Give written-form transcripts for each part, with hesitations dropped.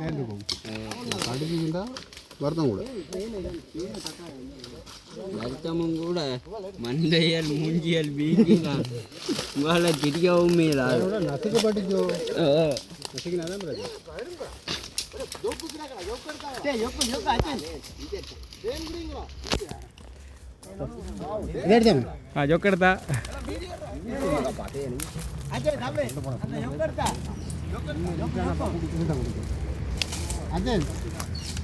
கடுக்குண்டா வருத்தம் கூட வருத்தமும் கூட மண்டையல் மூஞ்சியல் வீங்கினான் உங்களால் திரியவும் மேலாக நசுக்கப்பட்டுச்சோ நசுக்கினாதான் ஜொக்கெடுத்தா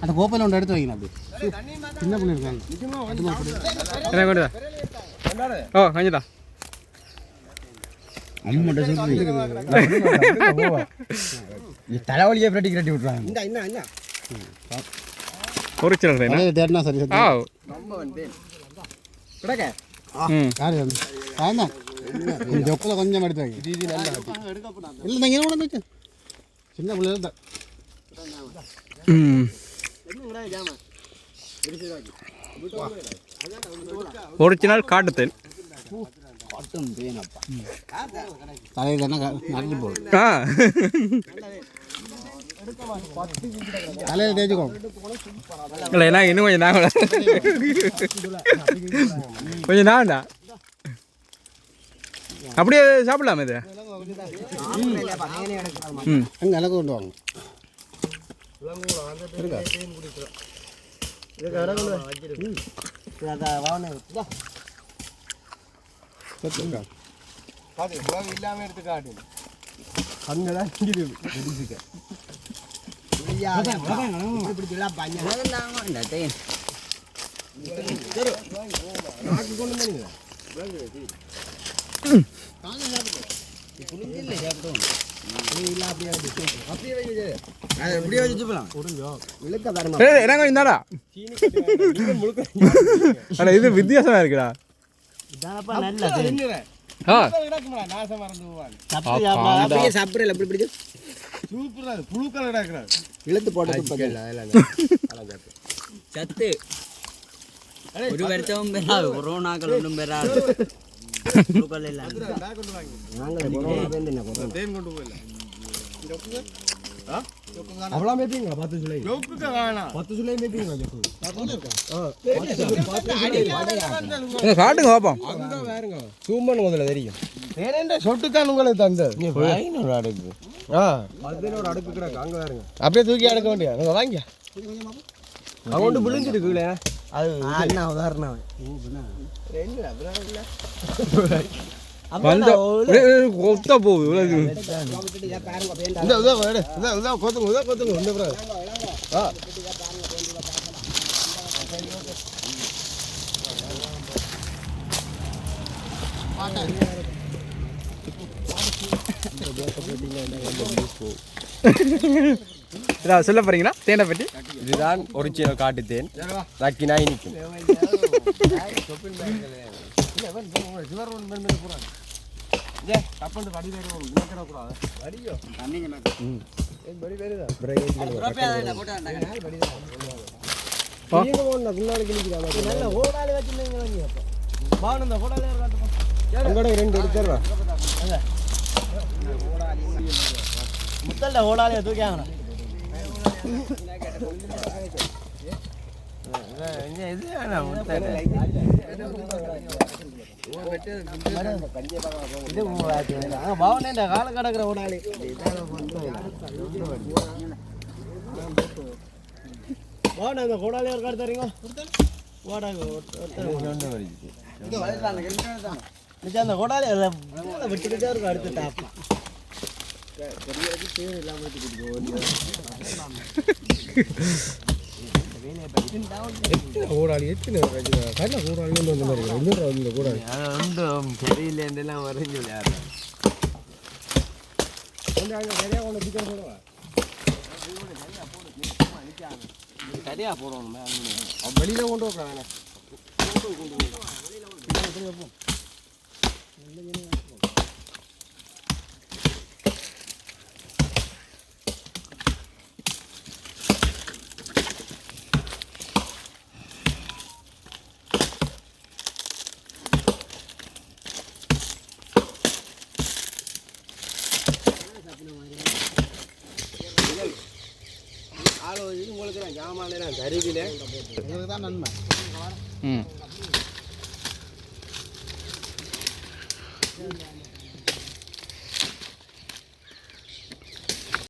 அந்த கோப்பையில் ஒன்று எடுத்து வைக்கணும் அப்படி சின்ன பிள்ளை இருக்காங்க என்ன கொண்டுதா ஓ கஞ்சிதா அம்மட்ட சொல்லி தலைவலியை பிரட்டி கட்டி விட்டுறாங்க ஒரிஜினல் தேடினா சரி ஆ ஜொக்கில் கொஞ்சம் எடுத்து வைங்க இல்லை இங்கே கொண்டு வச்சு சின்ன பிள்ளை தான் ஒரிஜினல் காட்டுத்தேன் தலையில் என்ன நடந்து போகுது தலையில் தேய்ச்சிக்கோ இல்லை என்ன இன்னும் கொஞ்சம் நாங்களா கொஞ்சம் நான்டா அப்படியே சாப்பிடலாமே இது அங்கே இலக்கு கொண்டு வாங்க இல்லாம எடுத்து காட்டு இது வித்தியாசமா இருக்குடா இழுத்து போட்டு சத்து ஒரு வருஷமும் பெறாது கொரோனாக்கள் ஒன்றும் பெறாது அவ்வளோ மேய்ப்பீங்களா 10 சுலை 10 சுலை மேய்ப்பீங்களா காட்டுங்க பாப்போம் சூம்பன் முதல்ல தெரியும் ஏனென்ற சொட்டுக்கான் உங்களுக்கு தந்தது ஒரு அடுக்கு 11 அடுக்கு கிடக்கு அங்கே வேறுங்க அப்படியே தூக்கி அடுக்க வேண்டிய அங்கே வாங்க அவன் விழுந்துருக்குல்ல அது என்ன உதாரணம் கொத்த போகுது சொல்ல போறீங்களா தேனை பற்றி? இதுதான் ஒரிஜினல் காட்டு தேன் ரக்கினா இனிக்கும். முத்தல்ல ஓடாலே தூக்கியாங்க கால கடக்கிற ஓடாளி ஓட அந்த கோடாளி ஒரு காடு தரீங்க அந்த கோடாளி விட்டுக்கிட்டே இருக்கும் அடுத்து டாப்பா கூடாளி எத்தனை கடல கூடாளி வந்து மாதிரி கூடாளி தெரியலேண்டெல்லாம் வரைஞ்சு யாரு சரியா போடணும் வெளியில கொண்டு வைக்கலாம் ஆள் உங்களுக்கு நான் ஜாமான் நான் தருவினேன் உங்களுக்கு தான் நன்மை ம்